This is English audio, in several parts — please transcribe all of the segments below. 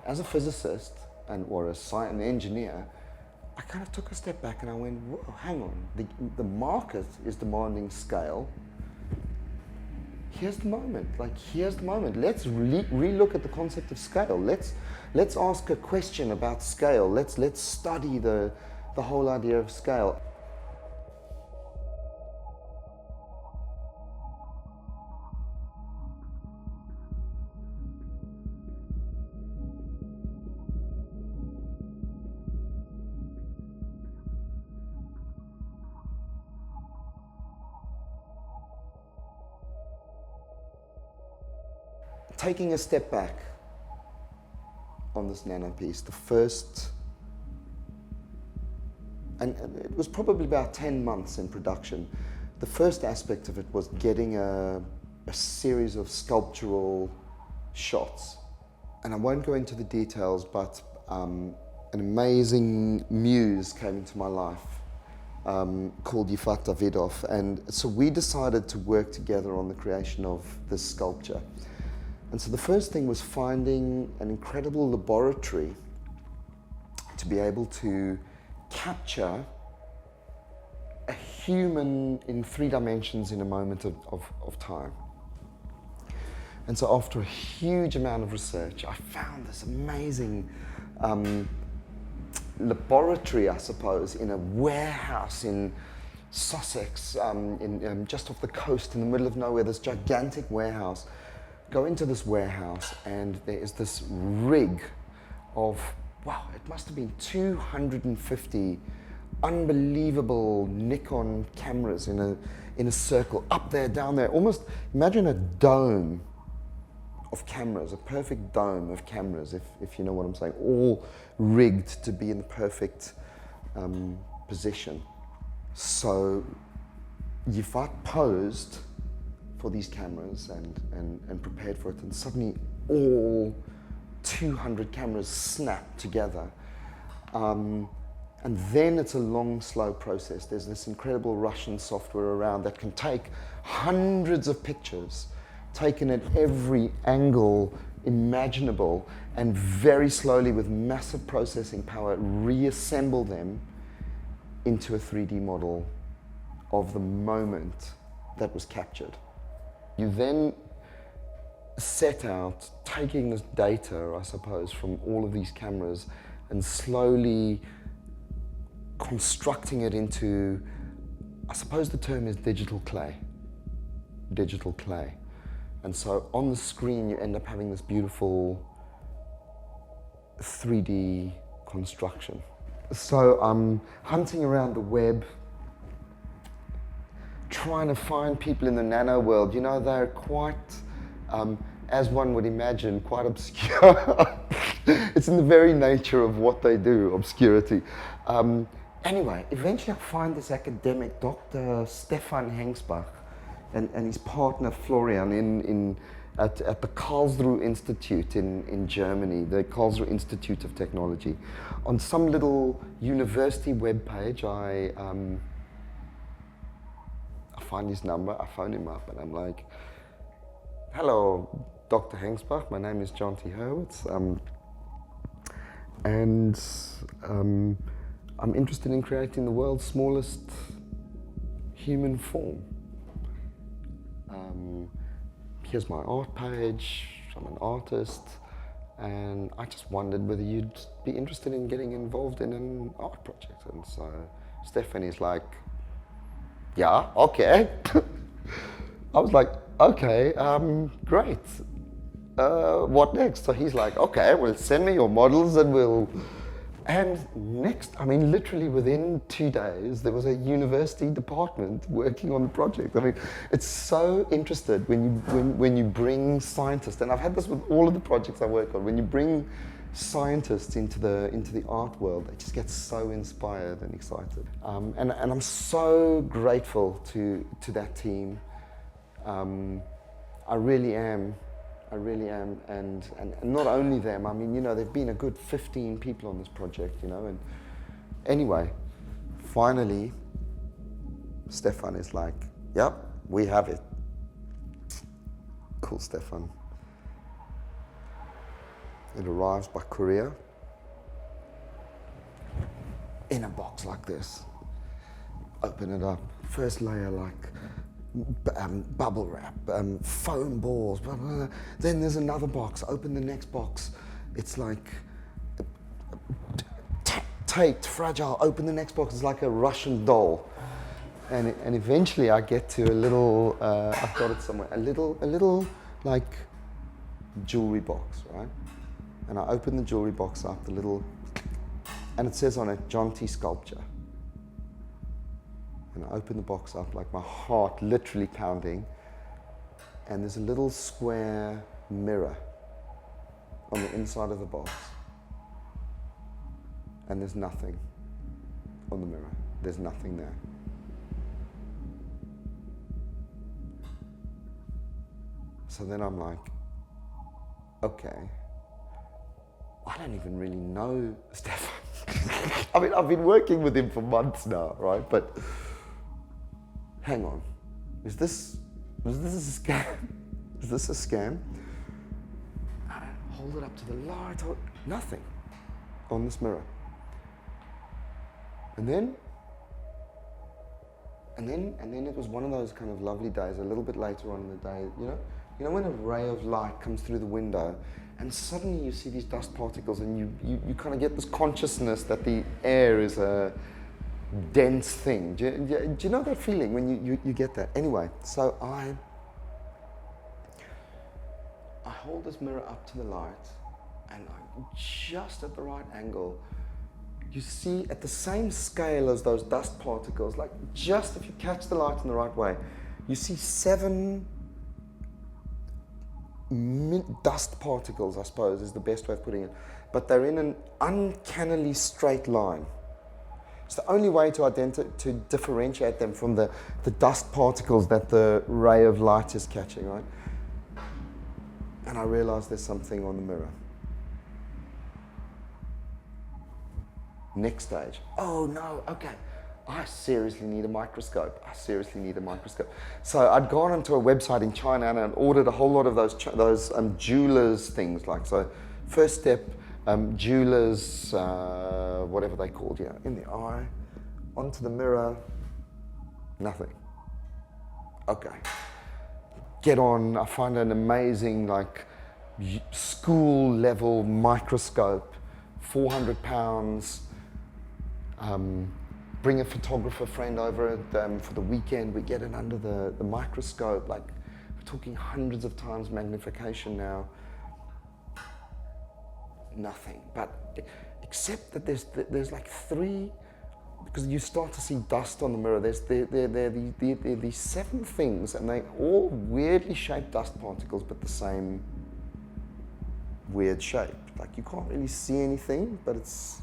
as a physicist or an engineer, I kind of took a step back and I went, whoa, hang on, the market is demanding scale. Here's the moment, here's the moment. Let's re-look at the concept of scale. Let's ask a question about scale. Let's study the whole idea of scale. Taking a step back on this nano piece, the first, and it was probably about 10 months in production. The first aspect of it was getting a series of sculptural shots. And I won't go into the details, but an amazing muse came into my life called Yifat Davidov. And so we decided to work together on the creation of this sculpture. And so the first thing was finding an incredible laboratory to be able to capture a human in 3 dimensions in a moment of time. And so after a huge amount of research, I found this amazing laboratory, I suppose, in a warehouse in Sussex, just off the coast in the middle of nowhere, this gigantic warehouse. Go into this warehouse and there is this rig of, wow, it must have been 250 unbelievable Nikon cameras in a circle, up there, down there. Almost imagine a dome of cameras, a perfect dome of cameras, if you know what I'm saying, all rigged to be in the perfect position. So Yifat posed for these cameras and prepared for it, and suddenly all 200 cameras snap together. And then it's a long, slow process. There's this incredible Russian software around that can take hundreds of pictures, taken at every angle imaginable, and very slowly, with massive processing power, reassemble them into a 3D model of the moment that was captured. You then set out taking this data, I suppose, from all of these cameras and slowly constructing it into, I suppose the term is digital clay. Digital clay. And so on the screen you end up having this beautiful 3D construction. So I'm hunting around the web, trying to find people in the nano world. You know, they're quite, as one would imagine, quite obscure. It's in the very nature of what they do, obscurity. Anyway, eventually I find this academic, Dr. Stefan Hengsbach, and his partner Florian at the Karlsruhe Institute in Germany, the Karlsruhe Institute of Technology. On some little university webpage, I find his number, I phone him up, and I'm like, hello, Dr. Hengsbach, my name is Jonty Hurwitz, and I'm interested in creating the world's smallest human form. Here's my art page, I'm an artist, and I just wondered whether you'd be interested in getting involved in an art project. And so Stephanie's like, yeah, okay. I was like, okay, great. What next? So he's like, okay, well, send me your models and we'll... And next, I mean, literally within 2 days, there was a university department working on the project. I mean, it's so interesting when you bring scientists, and I've had this with all of the projects I work on, when you bring scientists into the art world, they just get so inspired and excited. And I'm so grateful to that team. I really am. And not only them, I mean, you know, there've been a good 15 people on this project, you know, and anyway, finally, Stefan is like, yep, we have it. Cool, Stefan. It arrives by courier in a box like this. Open it up. First layer like bubble wrap, foam balls, blah, blah, blah. Then there's another box. Open the next box. It's like taped, fragile. Open the next box. It's like a Russian doll. And eventually I get to a little, I've got it somewhere, a little like jewelry box, right? And I open the jewelry box up, and it says on it, Jonty Sculpture. And I open the box up, like my heart literally pounding, and there's a little square mirror on the inside of the box. And there's nothing on the mirror. There's nothing there. So then I'm like, okay, I don't even really know Stefan. I mean, I've been working with him for months now, right? But hang on, is this a scam? Is this a scam? I hold it up to the light, nothing on this mirror. And then it was one of those kind of lovely days, a little bit later on in the day, you know when a ray of light comes through the window and suddenly you see these dust particles and you kind of get this consciousness that the air is a dense thing. Do you know that feeling when you get that? Anyway, so I hold this mirror up to the light and I'm just at the right angle. You see at the same scale as those dust particles, like just if you catch the light in the right way, you see 7 dust particles, I suppose, is the best way of putting it. But they're in an uncannily straight line. It's the only way to differentiate them from the dust particles that the ray of light is catching, right? And I realize there's something on the mirror. Next stage. Oh no, okay. I seriously need a microscope. So I'd gone onto a website in China and I'd ordered a whole lot of those jewelers things. Like, so first step, jewelers, whatever they called, in the eye, onto the mirror, nothing. Okay. Get on, I find an amazing, like, school level microscope, 400 pounds, bring a photographer friend over for the weekend. We get it under the microscope, like we're talking hundreds of times magnification now. Nothing, but except that there's like 3, because you start to see dust on the mirror. There are these 7 things, and they all weirdly shaped dust particles, but the same weird shape. Like you can't really see anything, but it's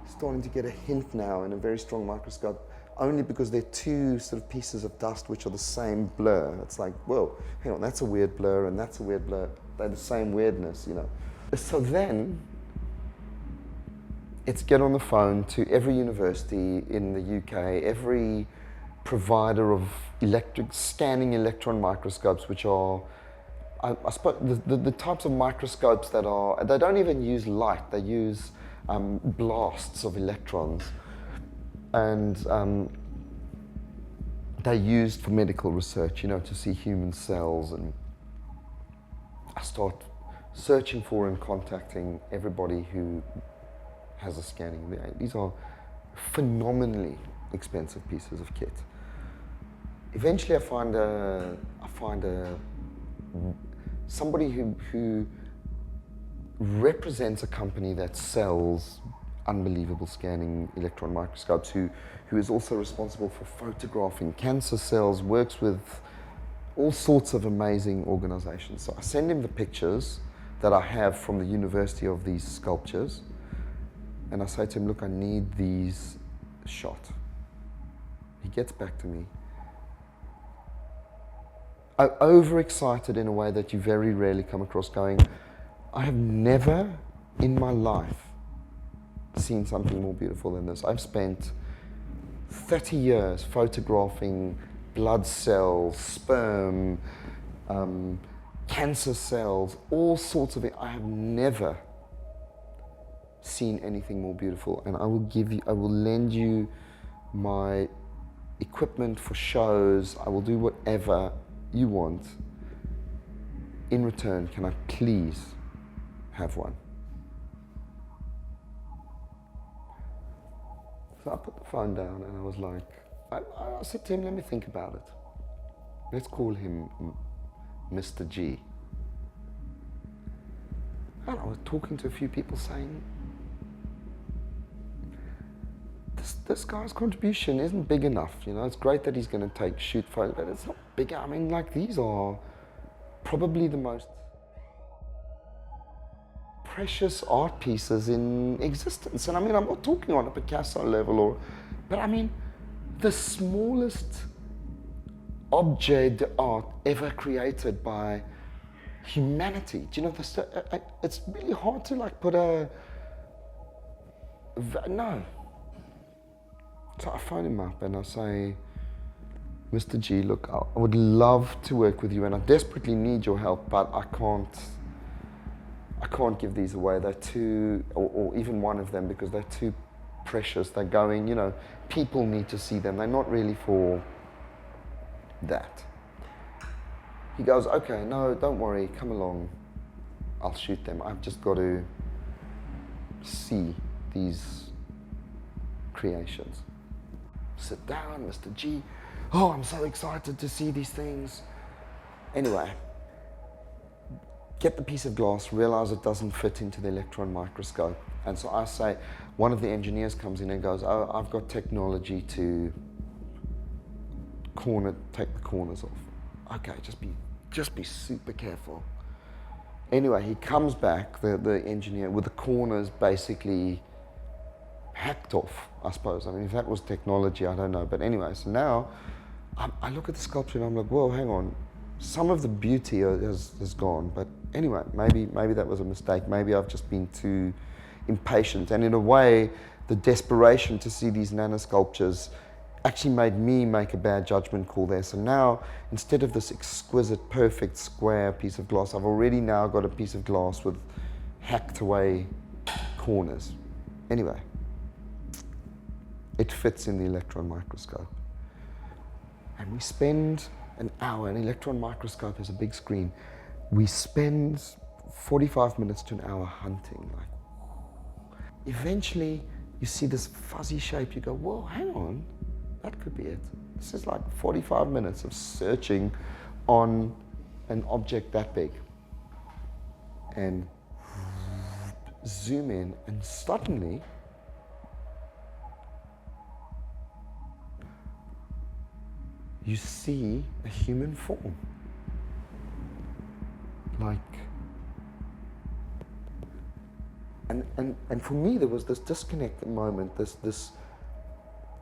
starting to get a hint now in a very strong microscope, only because they're 2 sort of pieces of dust which are the same blur. It's like, whoa, hang on, that's a weird blur and that's a weird blur. They're the same weirdness, So then, it's get on the phone to every university in the UK, every provider of scanning electron microscopes, which are, I suppose, the types of microscopes that they don't even use light, they use blasts of electrons, and they're used for medical research, to see human cells. And I start searching for and contacting everybody who has a scanning. These are phenomenally expensive pieces of kit. Eventually, I find somebody who represents a company that sells unbelievable scanning electron microscopes, who is also responsible for photographing cancer cells, works with all sorts of amazing organizations. So I send him the pictures that I have from the university of these sculptures, and I say to him, look, I need these shot. He gets back to me, overexcited in a way that you very rarely come across, going, I have never in my life seen something more beautiful than this. I've spent 30 years photographing blood cells, sperm, cancer cells, all sorts of it. I have never seen anything more beautiful, and I will lend you my equipment for shows. I will do whatever you want. In return, can I please have one? So I put the phone down and I was like, I said to him, let me think about it. Let's call him Mr. G. And I was talking to a few people saying, this guy's contribution isn't big enough. You know, it's great that he's going to shoot photos, but it's not big. I mean, like, these are probably the most precious art pieces in existence. And I mean, I'm not talking on a Picasso level, but I mean, the smallest objet d'art ever created by humanity. Do you know, it's really hard to like put no. So I phone him up and I say, Mr. G, look, I would love to work with you and I desperately need your help, but I can't give these away. They're too, or even one of them, because they're too precious. They're going, you know, people need to see them. They're not really for that. He goes, okay, no, don't worry, come along. I'll shoot them. I've just got to see these creations. Sit down, Mr. G. Oh, I'm so excited to see these things. Anyway, get the piece of glass, realize it doesn't fit into the electron microscope. And so I say, one of the engineers comes in and goes, oh, I've got technology to take the corners off. Okay, just be super careful. Anyway, he comes back, the engineer, with the corners basically hacked off, I suppose. I mean, if that was technology, I don't know. But anyway, so now I look at the sculpture and I'm like, whoa, hang on. Some of the beauty has gone. But anyway, maybe that was a mistake. Maybe I've just been too impatient. And in a way, the desperation to see these nano sculptures actually made me make a bad judgment call there. So now, instead of this exquisite, perfect, square piece of glass, I've already now got a piece of glass with hacked away corners. Anyway, it fits in the electron microscope. And we spend an hour, an electron microscope is a big screen. We spend 45 minutes to an hour hunting. Like, eventually, you see this fuzzy shape, you go, whoa, hang on, that could be it. This is like 45 minutes of searching on an object that big. And zoom in, and suddenly, you see a human form. Like, and for me there was this disconnect moment, this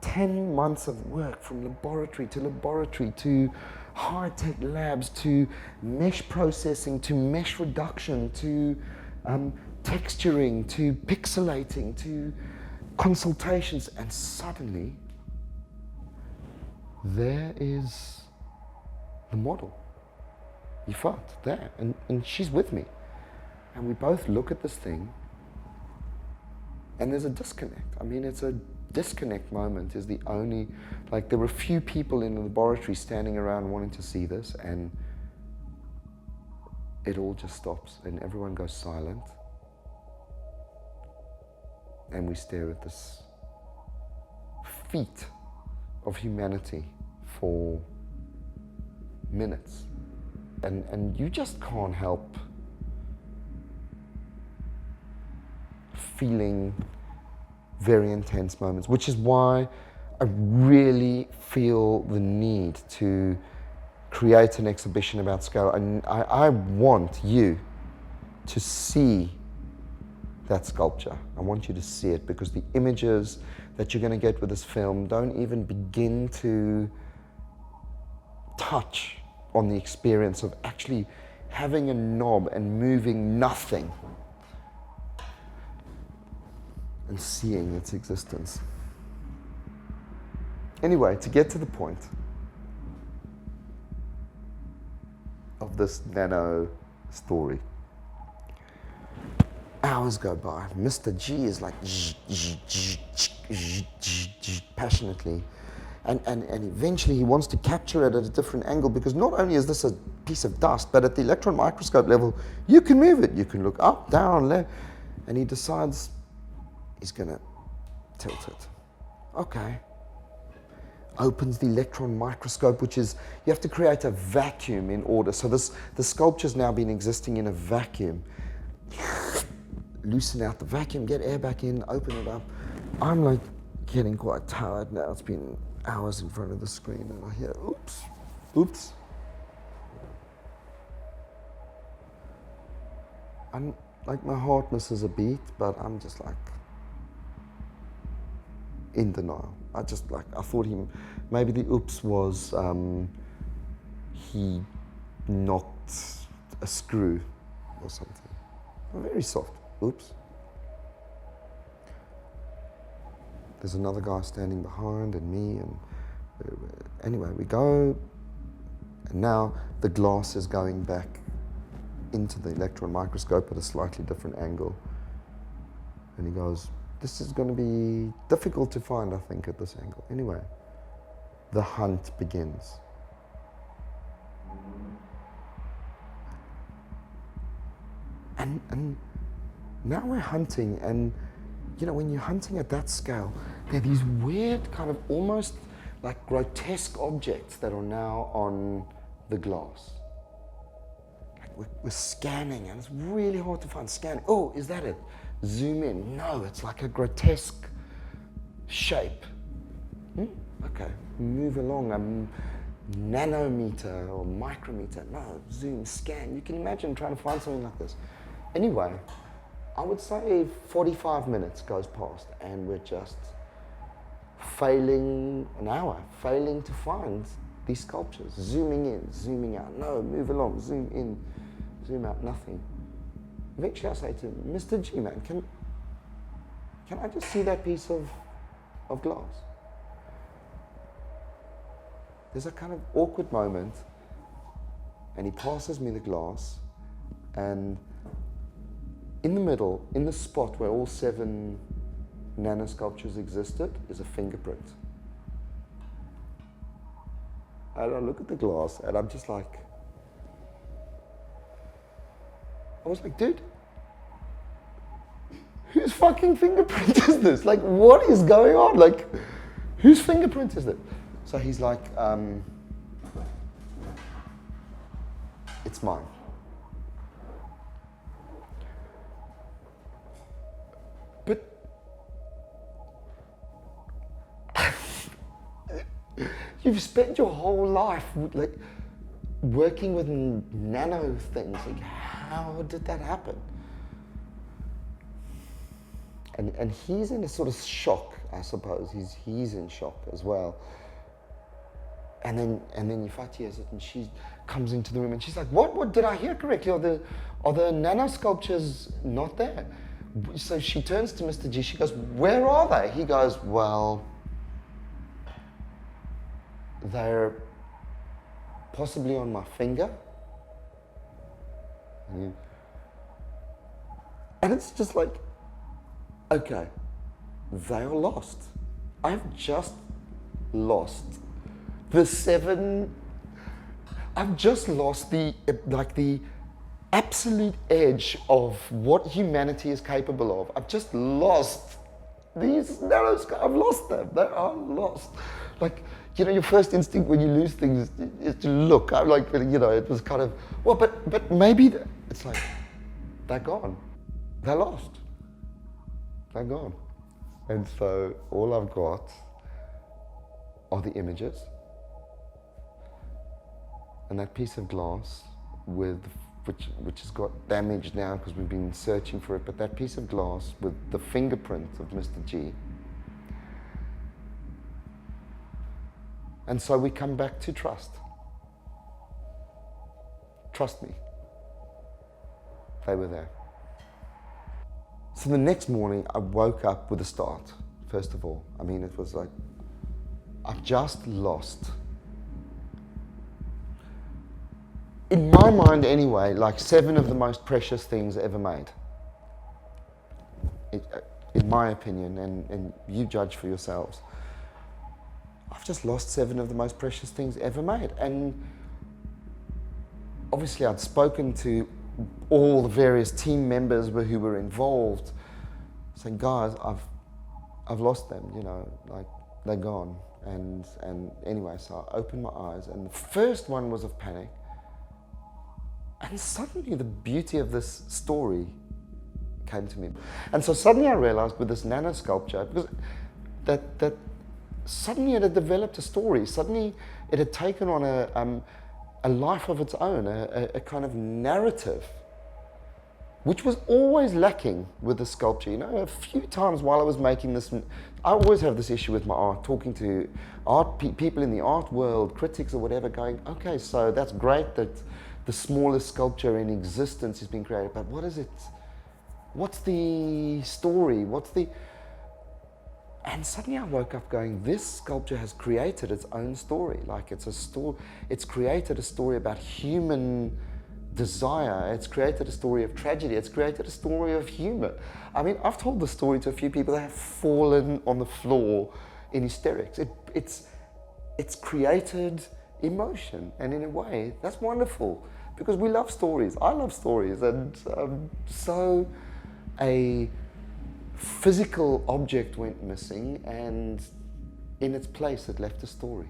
10 months of work from laboratory to high-tech labs, to mesh processing, to mesh reduction, to texturing, to pixelating, to consultations, and suddenly there is the model. Yifat, there, and she's with me. And we both look at this thing, and there's a disconnect. I mean, it's a disconnect moment is the only, like, there were a few people in the laboratory standing around wanting to see this, and it all just stops, and everyone goes silent. And we stare at this feat of humanity for minutes. And you just can't help feeling very intense moments, which is why I really feel the need to create an exhibition about scale. And I want you to see that sculpture. I want you to see it, because the images that you're going to get with this film don't even begin to touch on the experience of actually having a knob and moving nothing and seeing its existence. Anyway, to get to the point of this nano story. Hours go by. Mr. G is like passionately. And eventually he wants to capture it at a different angle, because not only is this a piece of dust, but at the electron microscope level, you can move it. You can look up, down, left. And he decides he's going to tilt it. Okay. Opens the electron microscope, which is, you have to create a vacuum in order. So the sculpture's now been existing in a vacuum. Loosen out the vacuum, get air back in, open it up. I'm like getting quite tired now. It's been hours in front of the screen, and I hear, oops, oops. I'm like, my heart misses a beat, but I'm just like in denial. I thought maybe the oops was he knocked a screw or something. Very soft. Oops. There's another guy standing behind, and me, and anyway, we go, and now the glass is going back into the electron microscope at a slightly different angle. And he goes, this is going to be difficult to find, I think, at this angle. Anyway, the hunt begins. And now we're hunting, and when you're hunting at that scale, there are these weird kind of almost like grotesque objects that are now on the glass. Like we're scanning, and it's really hard to find. Scanning. Oh, is that it? Zoom in. No, it's like a grotesque shape. Okay, move along. Nanometer or micrometer. No, zoom, scan. You can imagine trying to find something like this. Anyway, I would say 45 minutes goes past, and we're just failing to find these sculptures. Zooming in, zooming out. No, move along, zoom in, zoom out, nothing. Eventually I say to him, Mr. G, man, can I just see that piece of glass? There's a kind of awkward moment, and he passes me the glass, and in the middle, in the spot where all 7 nano sculptures existed, is a fingerprint. And I look at the glass, and I'm just like, I was like, dude, whose fucking fingerprint is this? Like, what is going on? Like, whose fingerprint is it? So he's like, it's mine. But you've spent your whole life like working with nano things. Like, how did that happen? And he's in a sort of shock, I suppose. He's in shock as well. And then Yifati hears it, and she comes into the room, and she's like, "What did I hear correctly? Are the nano sculptures not there?" So she turns to Mr. G. She goes, "Where are they?" He goes, "Well, they're possibly on my finger." And it's just like, okay, they are lost. I've just lost the 7. I've just lost the absolute edge of what humanity is capable of. I've just lost these nanos. I've lost them. They are lost. Like, your first instinct when you lose things is to look. I'm like, it was kind of, well, but maybe it's like, they're gone. They're lost. They're gone. And so all I've got are the images and that piece of glass which has got damaged now because we've been searching for it, but that piece of glass with the fingerprint of Mr. G. And so we come back to trust. Trust me. They were there. So the next morning, I woke up with a start, first of all. I mean, it was like, I've just lost in my mind anyway, like 7 of the most precious things ever made. In my opinion, and you judge for yourselves. I've just lost 7 of the most precious things ever made. And obviously I'd spoken to all the various team members who were involved, saying, guys, I've lost them, you know, like they're gone. And anyway, so I opened my eyes, and the first one was of panic. And suddenly the beauty of this story came to me. And so suddenly I realized with this nano sculpture, because that suddenly it had developed a story. Suddenly it had taken on a life of its own, a kind of narrative, which was always lacking with the sculpture. You know, a few times while I was making this, I always have this issue with my art, talking to people in the art world, critics or whatever, going, okay, so that's great that the smallest sculpture in existence is being created, but what is it? What's the story? And suddenly I woke up going, this sculpture has created its own story. Like it's created a story about human desire. It's created a story of tragedy. It's created a story of humor. I mean, I've told the story to a few people that have fallen on the floor in hysterics. It's created emotion, and in a way, that's wonderful because we love stories. I love stories, and so a physical object went missing, and in its place it left a story.